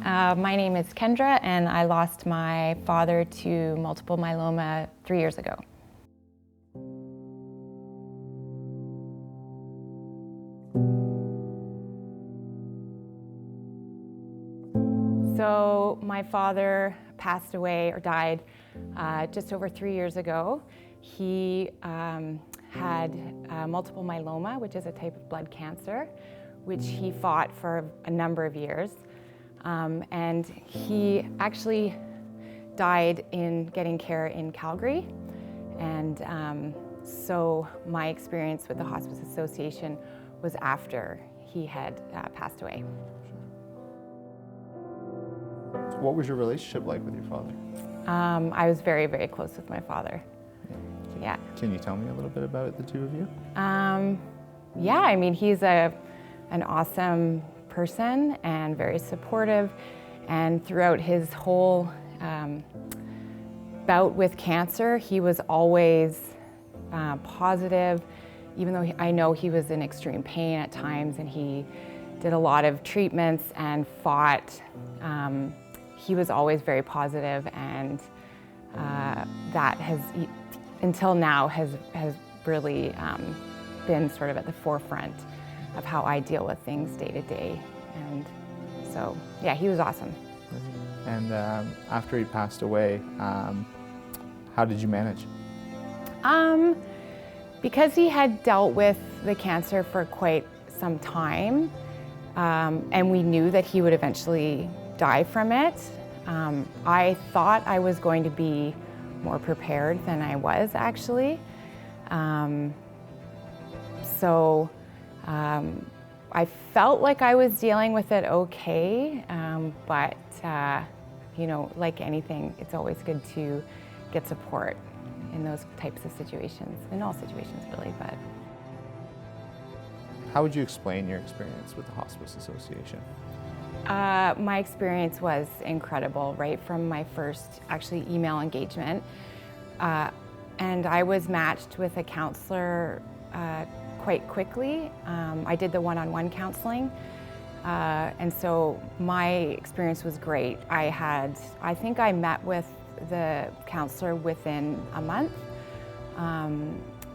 My name is Kendra, and I lost my father to multiple myeloma 3 years ago. So my father passed away or died just over 3 years ago. He had multiple myeloma, which is a type of blood cancer, which he fought for a number of years. And he actually died in getting care in Calgary. And so my experience with the Hospice Association was after he had passed away. What was your relationship like with your father? I was very, very close with my father. Yeah. Can you tell me a little bit about the two of you? Yeah, I mean, he's an awesome person and very supportive. And throughout his whole bout with cancer, he was always positive, even though I know he was in extreme pain at times, and he did a lot of treatments and fought. He was always very positive, and that has, until now, has really been sort of at the forefront of how I deal with things day to day. And so, yeah, he was awesome. And after he passed away, how did you manage? Because he had dealt with the cancer for quite some time, and we knew that he would eventually die from it, I thought I was going to be more prepared than I was actually. So I felt like I was dealing with it okay, but you know, like anything, it's always good to get support in those types of situations, in all situations really. But how would you explain your experience with the Hospice Association? My experience was incredible, right from my first actually email engagement. And I was matched with a counselor quite quickly. I did the one-on-one counseling. And so my experience was great. I think I met with the counselor within a month.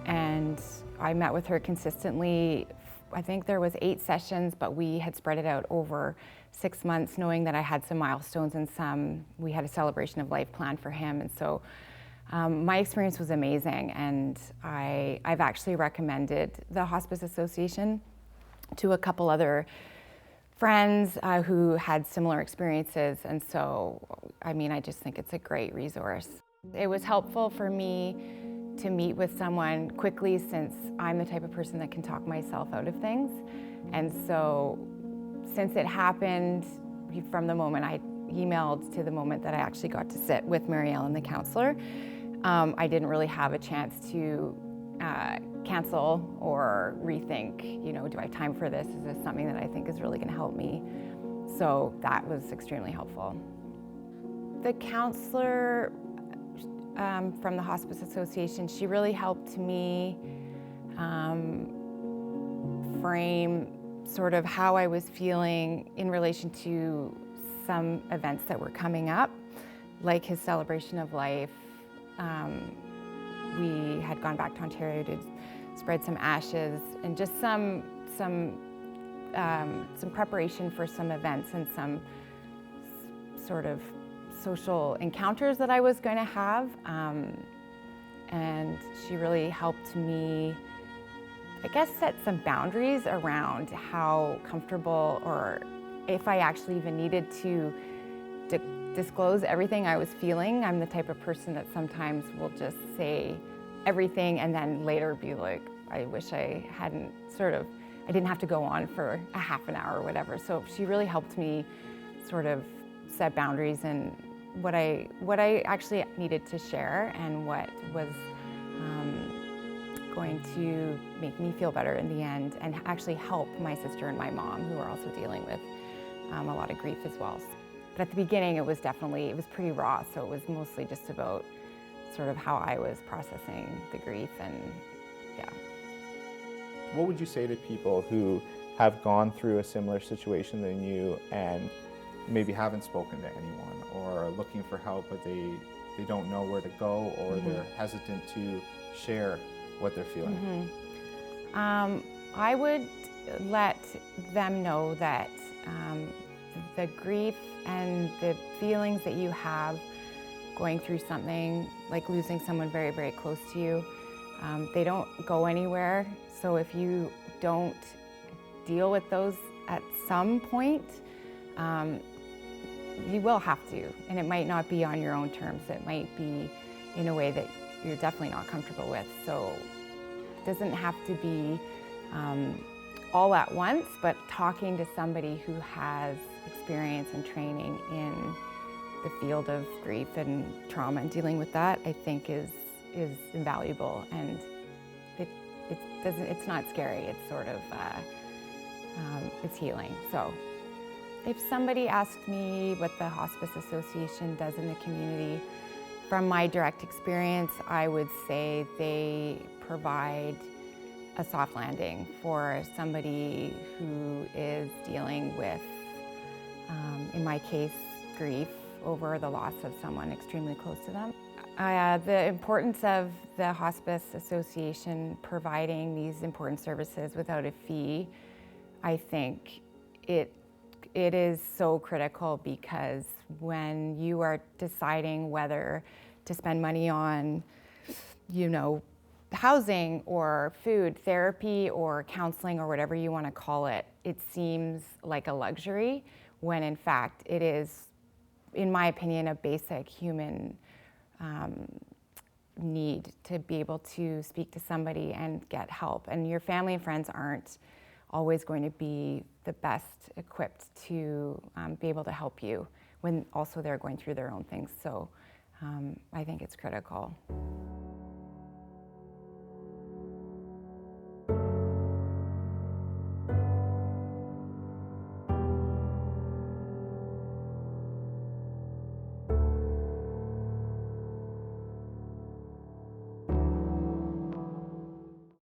And I met with her consistently. I think there was 8 sessions, but we had spread it out over 6 months, knowing that I had some milestones and we had a celebration of life planned for him. And so my experience was amazing, and I've actually recommended the Hospice Association to a couple other friends who had similar experiences. And so, I mean, I just think it's a great resource. It was helpful for me to meet with someone quickly, since I'm the type of person that can talk myself out of things. And so since it happened from the moment I emailed to the moment that I actually got to sit with Mary Ellen, the counselor, I didn't really have a chance to cancel or rethink, you know, do I have time for this? Is this something that I think is really going to help me? So that was extremely helpful. The counselor from the Hospice Association, she really helped me frame sort of how I was feeling in relation to some events that were coming up, like his celebration of life. We had gone back to Ontario to spread some ashes, and just some preparation for some events and some sort of social encounters that I was going to have. And she really helped me, I guess, set some boundaries around how comfortable, or if I actually even needed to disclose everything I was feeling. I'm the type of person that sometimes will just say everything and then later be like, I wish I hadn't I didn't have to go on for a half an hour or whatever. So she really helped me sort of set boundaries and what I actually needed to share, and what was going to make me feel better in the end, and actually help my sister and my mom, who are also dealing with a lot of grief as well. But at the beginning, it was pretty raw, so it was mostly just about sort of how I was processing the grief, and yeah. What would you say to people who have gone through a similar situation than you and maybe haven't spoken to anyone or are looking for help, but they don't know where to go, or they're hesitant to share what they're feeling? I would let them know that the grief and the feelings that you have going through something like losing someone very, very close to you, they don't go anywhere. So if you don't deal with those at some point, you will have to, and it might not be on your own terms. It might be in a way that you're definitely not comfortable with. So it doesn't have to be all at once, but talking to somebody who has experience and training in the field of grief and trauma and dealing with that, I think is invaluable. And it's not scary. It's sort of it's healing. So if somebody asked me what the Hospice Association does in the community, from my direct experience, I would say they provide a soft landing for somebody who is dealing with, in my case, grief over the loss of someone extremely close to them. The importance of the Hospice Association providing these important services without a fee, I think it is so critical, because when you are deciding whether to spend money on, housing or food, therapy or counseling or whatever you want to call it, it seems like a luxury when in fact it is, in my opinion, a basic human need to be able to speak to somebody and get help. And your family and friends aren't always going to be the best equipped to be able to help you when also they're going through their own things. So I think it's critical.